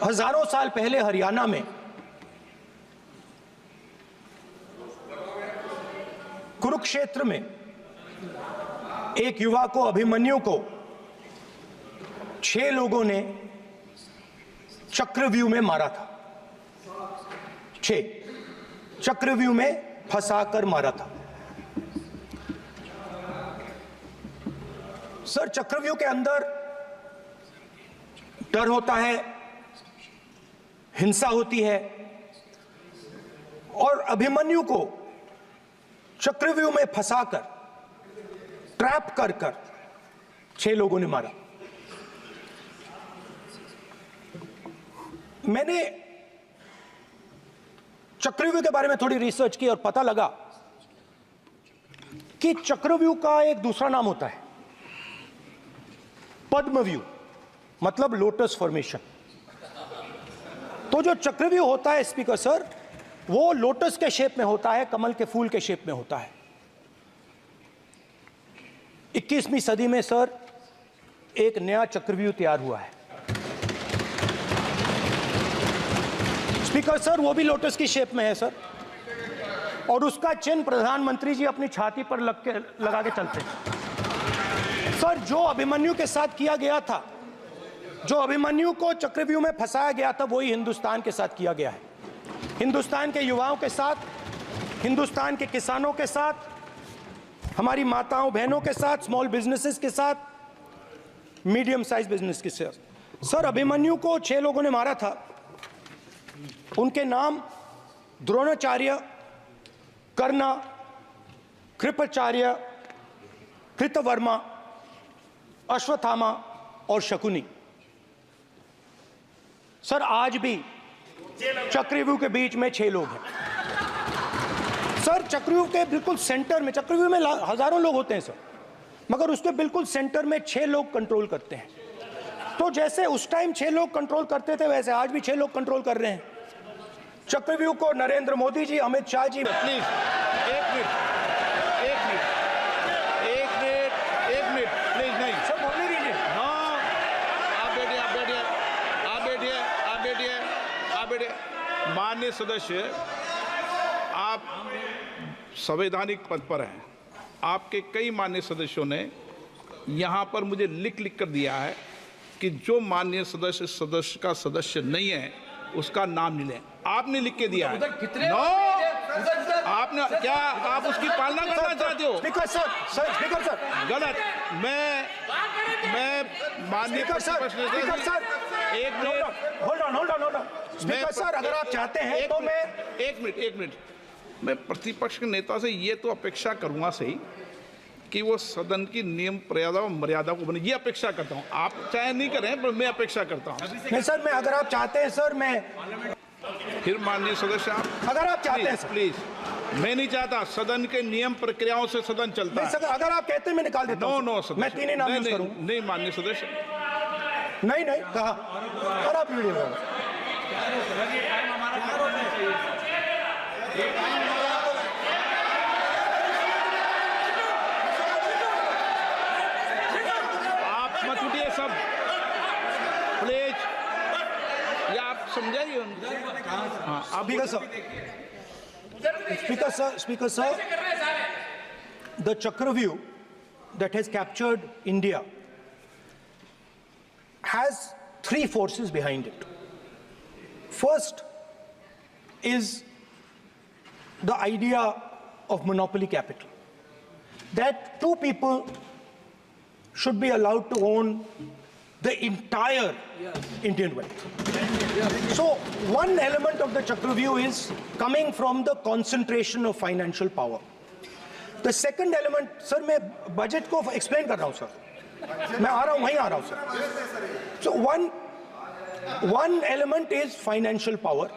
हजारों साल पहले हरियाणा में कुरुक्षेत्र में एक युवा को, अभिमन्यु को 6 लोगों ने चक्रव्यूह में मारा था। 6 चक्रव्यूह में फंसाकर मारा था। सर, चक्रव्यूह के अंदर डर होता है, हिंसा होती है, और अभिमन्यु को चक्रव्यूह में फंसाकर, ट्रैप कर 6 लोगों ने मारा। मैंने चक्रव्यूह के बारे में थोड़ी रिसर्च की और पता लगा कि चक्रव्यूह का एक दूसरा नाम होता है पद्मव्यूह, मतलब लोटस फॉर्मेशन। तो जो चक्रव्यूह होता है स्पीकर सर, वो लोटस के शेप में होता है, कमल के फूल के शेप में होता है। 21वीं सदी में सर एक नया चक्रव्यूह तैयार हुआ है स्पीकर सर, वो भी लोटस की शेप में है सर, और उसका चिन्ह प्रधानमंत्री जी अपनी छाती पर लगा के चलते हैं। सर, जो अभिमन्यु के साथ किया गया था, जो अभिमन्यु को चक्रव्यूह में फंसाया गया था, वही हिंदुस्तान के साथ किया गया है। हिंदुस्तान के युवाओं के साथ, हिंदुस्तान के किसानों के साथ, हमारी माताओं बहनों के साथ, स्मॉल बिजनेसेस के साथ, मीडियम साइज बिजनेस के साथ। सर, अभिमन्यु को 6 लोगों ने मारा था। उनके नाम द्रोणाचार्य, कर्ण, कृपाचार्य, कृतवर्मा, अश्वत्थामा और शकुनी। सर, आज भी चक्रव्यूह के बीच में 6 लोग हैं। सर, चक्रव्यूह के बिल्कुल सेंटर में, चक्रव्यूह में हजारों लोग होते हैं सर, मगर उसके बिल्कुल सेंटर में 6 लोग कंट्रोल करते हैं। तो जैसे उस टाइम 6 लोग कंट्रोल करते थे, वैसे आज भी 6 लोग कंट्रोल कर रहे हैं चक्रव्यूह को। नरेंद्र मोदी जी, अमित शाह जी। प्लीज एक मिनट प्लीज। नहीं सब बोलने दीजिए। हाँ, आप बैठिए। माननीय सदस्य, आप संवैधानिक पद पर हैं। आपके कई माननीय सदस्यों ने यहाँ पर मुझे लिख कर दिया है कि जो माननीय सदस्य का सदस्य नहीं है उसका नाम नहीं लें। आपने लिख के दिया है। नो, आपने क्या, आप उसकी पालना करना चाहते हो? स्पीकर सर, गलत। मैं माननीय एक minute, hold on. Speaker sir, अगर आप चाहते हैं तो मैं एक मिनट मैं प्रतिपक्ष के नेता से ये तो अपेक्षा करूंगा सही कि वो सदन की नियम मर्यादा को बने, ये अपेक्षा करता हूं। आप चाहे नहीं करें, पर मैं अपेक्षा करता हूं। नहीं सर, मैं, अगर आप चाहते हैं सर, मैं फिर माननीय सदस्य, आप अगर आप चाहते हैं प्लीज। मैं नहीं चाहता, सदन के नियम प्रक्रियाओं से सदन चलता है। सर, अगर आप कहते हैं मैं निकाल देता हूं। नो मैं 3 ही नाम यूज करूंगा। नहीं माननीय सदस्य, नहीं कहा, और आप वीडियो आप मत उठिए सब प्लीज, या आप समझाइए। हाँ, आप Speaker sir, the Chakravyuh that has captured India has 3 forces behind it. First is the idea of monopoly capital, that 2 people should be allowed to own the entire Indian wealth. So one element of the Chakravyuh is coming from the concentration of financial power. The second element, sir, मैं budget को explain कर रहा हूं sir, मैं आ रहा हूं, वहीं आ रहा हूं sir. So one element is financial power.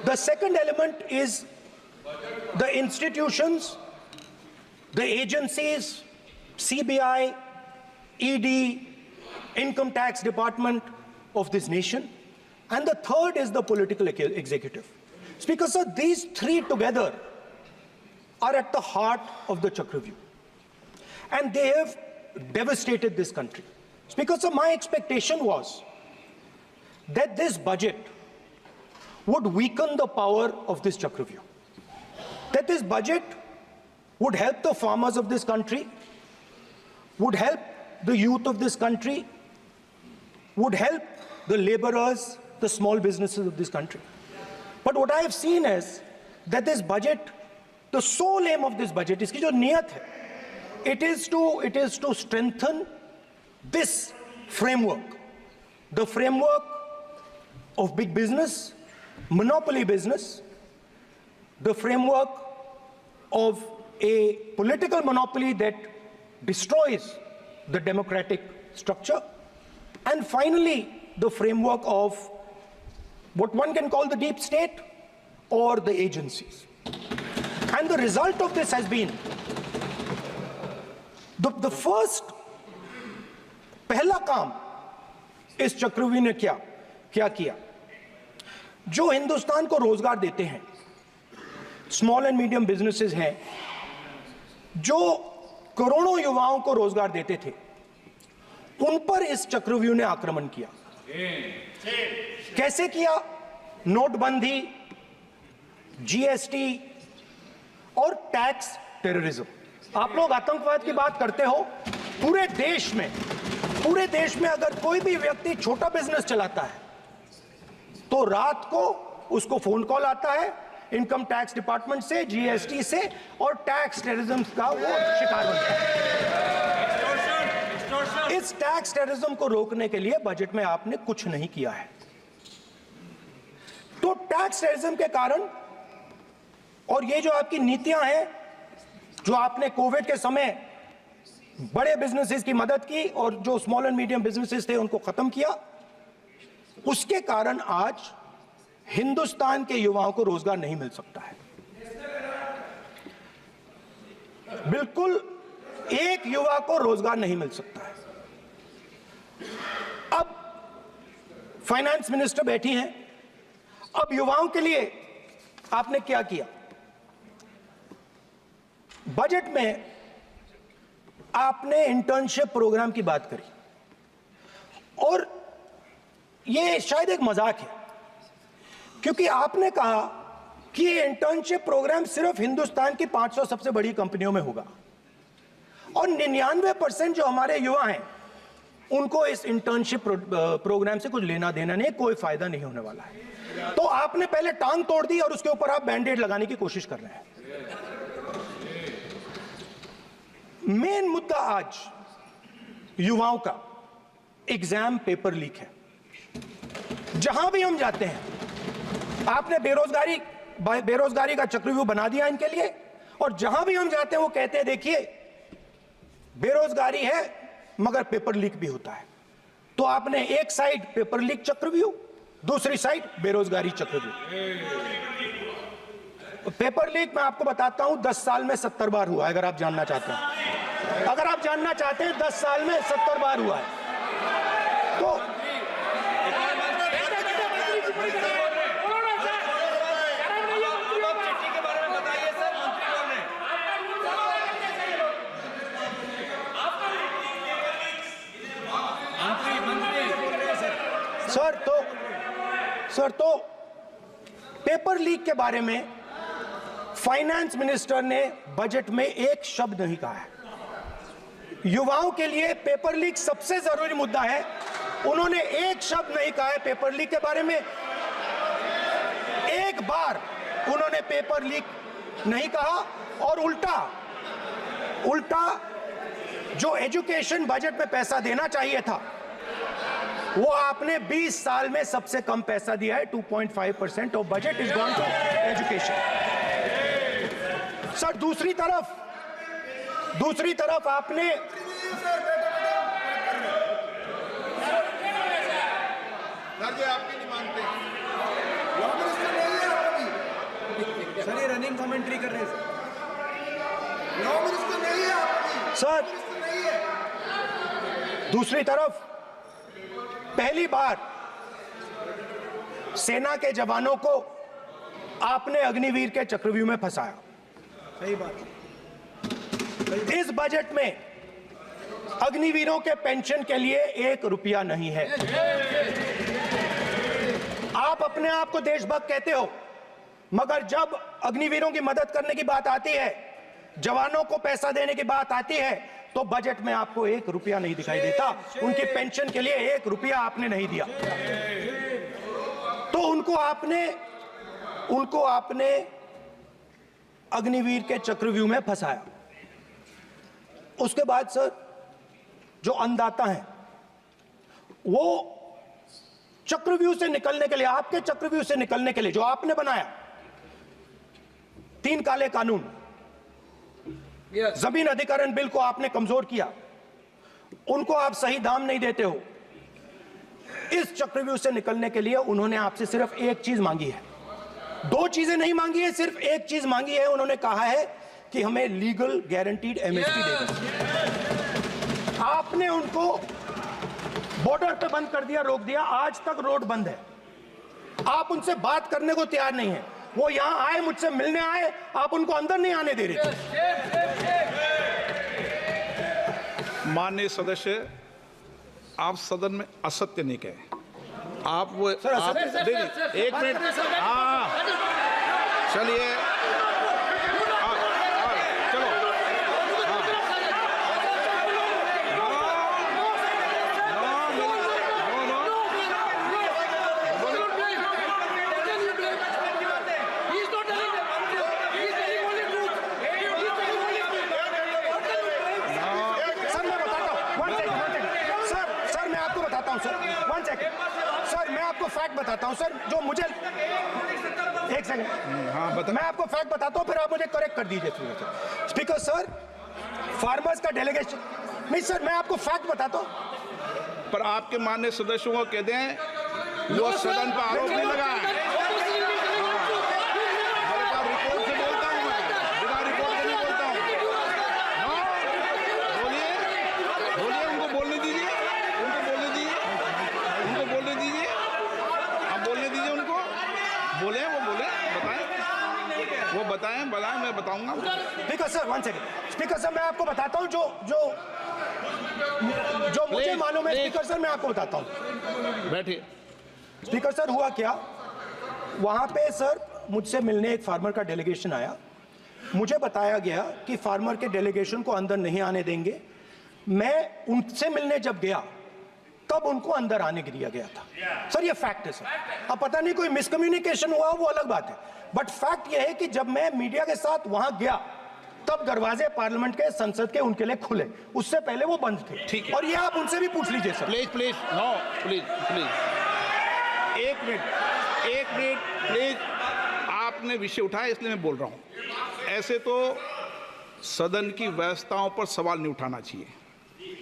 The second element is the institutions, the agencies, CBI, ED, Income Tax Department of this nation, and the third is the political executive. Speaker sir, these 3 together are at the heart of the Chakravyuh, and they have devastated this country. Speaker sir, my expectation was that this budget would weaken the power of this Chakravyuh. That this budget would help the farmers of this country, would help the youth of this country, would help the laborers, the small businesses of this country. But what I have seen is that this budget, the sole aim of this budget, iski jo niyat hai, it is to strengthen this framework, the framework of big business, monopoly business, the framework of a political monopoly that destroys the democratic structure, and finally the framework of what one can call the deep state or the agencies. And the result of this has been the first पहला काम इस चक्रव्यूह ने क्या किया, जो हिंदुस्तान को रोजगार देते हैं, स्मॉल एंड मीडियम बिजनेसेस हैं, जो करोड़ों युवाओं को रोजगार देते थे, उन पर इस चक्रव्यूह ने आक्रमण किया। कैसे किया? नोटबंदी, जीएसटी और टैक्स टेररिज्म। आप लोग आतंकवाद की बात करते हो, पूरे देश में अगर कोई भी व्यक्ति छोटा बिजनेस चलाता है तो रात को उसको फोन कॉल आता है इनकम टैक्स डिपार्टमेंट से, जीएसटी से, और टैक्स टेररिज्म का वो शिकार बनता है। इस टैक्स टेररिज्म को रोकने के लिए बजट में आपने कुछ नहीं किया है। तो टैक्स टेररिज्म के कारण और ये जो आपकी नीतियां हैं, जो आपने कोविड के समय बड़े बिजनेसेस की मदद की और जो स्मॉल एंड मीडियम बिजनेसेस थे उनको खत्म किया, उसके कारण आज हिंदुस्तान के युवाओं को रोजगार नहीं मिल सकता है। बिल्कुल एक युवा को रोजगार नहीं मिल सकता है। अब फाइनेंस मिनिस्टर बैठी हैं, अब युवाओं के लिए आपने क्या किया? बजट में आपने इंटर्नशिप प्रोग्राम की बात करी और यह शायद एक मजाक है, क्योंकि आपने कहा कि ये इंटर्नशिप प्रोग्राम सिर्फ हिंदुस्तान की 500 सबसे बड़ी कंपनियों में होगा और 99% जो हमारे युवा हैं उनको इस इंटर्नशिप प्रोग्राम से कुछ लेना देना नहीं, कोई फायदा नहीं होने वाला है। तो आपने पहले टांग तोड़ दी और उसके ऊपर आप बैंडेड लगाने की कोशिश कर रहे हैं। मेन मुद्दा आज युवाओं का एग्जाम पेपर लीक है। जहां भी हम जाते हैं, आपने बेरोजगारी का चक्रव्यूह बना दिया इनके लिए, और जहां भी हम जाते हैं वो कहते हैं देखिए बेरोजगारी है मगर पेपर लीक भी होता है। तो आपने एक साइड पेपर लीक चक्रव्यूह, दूसरी साइड बेरोजगारी चक्रव्यूह। पेपर लीक मैं आपको बताता हूं 10 साल में 70 बार हुआ है। अगर आप जानना चाहते हैं, 10 साल में 70 बार हुआ है। तो सर तो पेपर लीक के बारे में फाइनेंस मिनिस्टर ने बजट में एक शब्द नहीं कहा है। युवाओं के लिए पेपर लीक सबसे जरूरी मुद्दा है, उन्होंने एक शब्द नहीं कहा है पेपर लीक के बारे में। एक बार उन्होंने पेपर लीक नहीं कहा और उल्टा जो एजुकेशन बजट में पैसा देना चाहिए था वो आपने 20 साल में सबसे कम पैसा दिया है। 2.5% of budget is gone to education. Sir दूसरी तरफ आपने आपकी नहीं मानते सर, ये रनिंग कमेंट्री कर रहे हैं सर। दूसरी तरफ पहली बार सेना के जवानों को आपने अग्निवीर के चक्रव्यूह में फंसाया। सही बात। इस बजट में अग्निवीरों के पेंशन के लिए 1 रुपया नहीं है। आप अपने आप को देशभक्त कहते हो, मगर जब अग्निवीरों की मदद करने की बात आती है, जवानों को पैसा देने की बात आती है, तो बजट में आपको 1 रुपया नहीं दिखाई देता। उनकी पेंशन के लिए 1 रुपया आपने नहीं दिया। तो उनको आपने अग्निवीर के चक्रव्यूह में फंसाया। उसके बाद सर, जो अन्नदाता हैं, वो चक्रव्यूह से निकलने के लिए, आपके चक्रव्यूह से निकलने के लिए जो आपने बनाया 3 काले कानून, जमीन अधिग्रहण बिल को आपने कमजोर किया, उनको आप सही दाम नहीं देते हो। इस चक्रव्यूह से निकलने के लिए उन्होंने आपसे सिर्फ एक चीज मांगी है, 2 चीजें नहीं मांगी है, सिर्फ एक चीज मांगी है। उन्होंने कहा है कि हमें लीगल गारंटीड एमएसपी दे दो। आपने उनको बॉर्डर पे बंद कर दिया, रोक दिया, आज तक रोड बंद है। आप उनसे बात करने को तैयार नहीं है। वो यहां आए, मुझसे मिलने आए, आप उनको अंदर नहीं आने दे रहे थे। माननीय सदस्य, आप सदन में असत्य नहीं कहे। आप वो सर, आप, एक मिनट, हाँ चलिए, चलो, सर मैं आपको फैक्ट बताता हूं सर, जो मुझे, एक सेकंड, हाँ बता, मैं आपको फैक्ट बताता हूं, फिर आप मुझे करेक्ट कर दीजिए। स्पीकर सर, फार्मर्स का डेलीगेशन, नहीं सर, मैं आपको फैक्ट बताता हूं। पर आपके माननीय सदस्यों को कह दें, वो सदन पर आरोप नहीं लगाए। रिपोर्ट से बोलता हूं मैं, बिना रिपोर्ट के नहीं बोलता हूं। बोलिए, बोलिए, उनको बोलने दीजिए, उनको बोलने दीजिए, उनको बोलने दीजिए, आप बोलने दीजिए उनको, बोले, वो बोले, बताएं, वो बताएं, मैं बताऊंगा। Speaker sir, 1 second. Speaker sir, मैं आपको बताता हूं जो मुझे मालूम है। स्पीकर सर, मैं आपको बताता हूं। बैठिए। स्पीकर सर, हुआ क्या, वहां पे सर मुझसे मिलने एक फार्मर का डेलीगेशन आया। मुझे बताया गया कि फार्मर के डेलीगेशन को अंदर नहीं आने देंगे। मैं उनसे मिलने जब गया तब उनको अंदर आने दिया गया था। सर ये फैक्ट है सर। अब पता नहीं कोई मिसकम्युनिकेशन हुआ, वो अलग बात है, बट फैक्ट ये है कि जब मैं मीडिया के साथ वहां गया तब दरवाजे पार्लियामेंट के, संसद के उनके लिए खुले, उससे पहले वो बंद थे। ठीक है। और ये आप उनसे भी पूछ लीजिए sir. Please please, no please please, एक मिनट प्लीज, आपने विषय उठाया इसलिए मैं बोल रहा हूं। ऐसे तो सदन की व्यवस्थाओं पर सवाल नहीं उठाना चाहिए।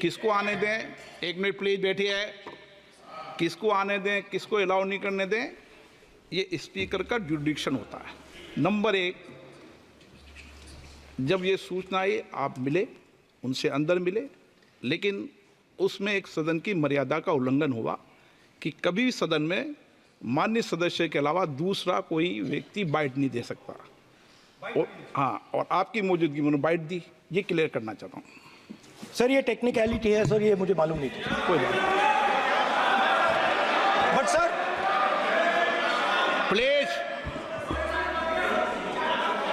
किसको आने दें, 1 मिनट प्लीज बैठिए, किसको आने दें, किसको अलाउ नहीं करने दें, ये स्पीकर का जुडिक्शन होता है। नंबर 1, जब ये सूचना आई आप मिले, उनसे अंदर मिले, लेकिन उसमें एक सदन की मर्यादा का उल्लंघन हुआ कि कभी भी सदन में माननीय सदस्य के अलावा दूसरा कोई व्यक्ति बाइट नहीं दे सकता। हाँ, और आपकी मौजूदगी में बाइट दी, ये क्लियर करना चाहता हूँ। सर ये टेक्निकलिटी है सर, ये मुझे मालूम नहीं थी। कोई बात नहीं, बट सर प्लीज,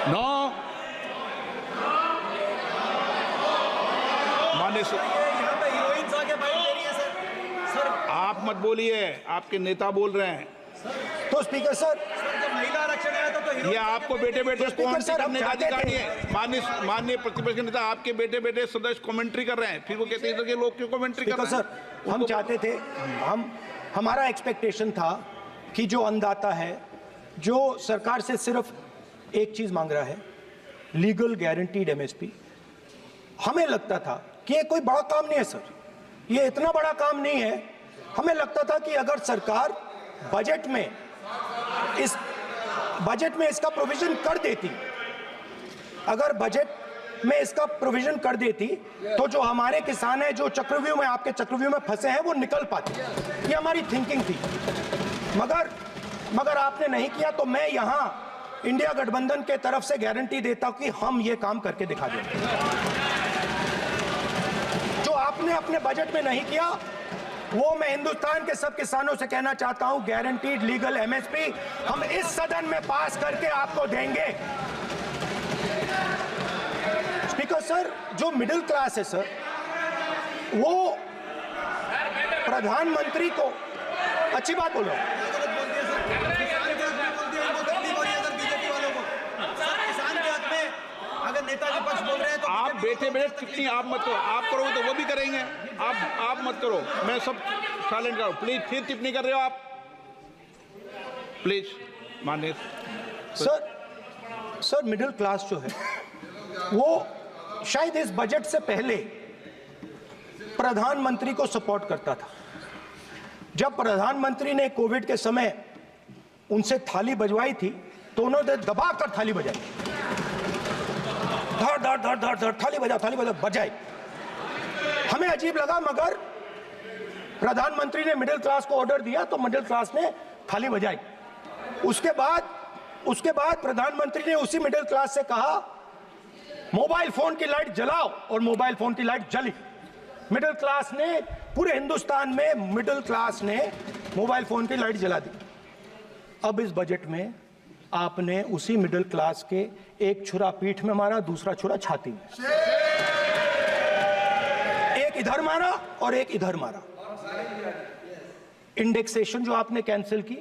नो, माननीय आप मत बोलिए, आपके नेता बोल रहे हैं। तो स्पीकर सर, महिला आरक्षण आया था तो ये आपको बेटे बेटे स्पीकर सर, हम चाहते अधिकारी है। माननीय प्रतिपक्ष के नेता आपके बेटे बेटे सदस्य कमेंट्री कर रहे हैं, फिर वो कहते हैं कि लोग क्यों कमेंट्री कर रहे हैं। सर, हम चाहते थे, हमारा एक्सपेक्टेशन था कि जो अन्नदाता है, जो सरकार से सिर्फ एक चीज मांग रहा है, लीगल गारंटीड एमएसपी, हमें लगता था कि ये कोई बड़ा काम नहीं है सर, ये इतना बड़ा काम नहीं है। हमें लगता था कि अगर सरकार बजट में इसका प्रोविजन कर देती, अगर बजट में इसका प्रोविजन कर देती, तो जो हमारे किसान हैं जो चक्रव्यूह में, आपके चक्रव्यूह में फंसे हैं, वो निकल पाते। ये हमारी थिंकिंग थी, मगर आपने नहीं किया। तो मैं यहां इंडिया गठबंधन के तरफ से गारंटी देता हूं कि हम ये काम करके दिखा देंगे। जो आपने अपने बजट में नहीं किया, वो मैं हिंदुस्तान के सब किसानों से कहना चाहता हूं, गारंटीड लीगल एमएसपी हम इस सदन में पास करके आपको देंगे। स्पीकर सर, जो मिडिल क्लास है सर, वो प्रधानमंत्री को अच्छी बात बोलो। अगर नेताजी पक्ष बोल रहे हैं तो आप बैठे बैठे टिप्पणी आप मत करो, आप करोगे तो वो भी करेंगे। आप मत करो, मैं सब साइलेंट करो प्लीज। फिर टिप्पणी कर रहे हो आप, प्लीज माननीय सर मिडिल क्लास जो है वो शायद इस बजट से पहले प्रधानमंत्री को सपोर्ट करता था। जब प्रधानमंत्री ने कोविड के समय उनसे थाली बजवाई थी तो उन्होंने दबाकर थाली बजाई, धड़ धड़ धड़ धड़ धड़ थाली बजा बजाई। हमें अजीब लगा, मगर प्रधानमंत्री ने मिडिल क्लास को ऑर्डर दिया तो मिडिल क्लास ने थाली बजाई। उसके बाद प्रधानमंत्री ने उसी मिडिल क्लास से कहा मोबाइल फोन की लाइट जलाओ, और मोबाइल फोन की लाइट जली। मिडिल क्लास ने, पूरे हिंदुस्तान में मिडिल क्लास ने मोबाइल फोन की लाइट जला दी। अब इस बजट में आपने उसी मिडिल क्लास के एक छुरा पीठ में मारा, दूसरा छुरा छाती में, एक इधर मारा और एक इधर मारा। इंडेक्सेशन जो आपने कैंसिल की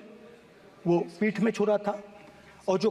वो पीठ में छुरा था, और जो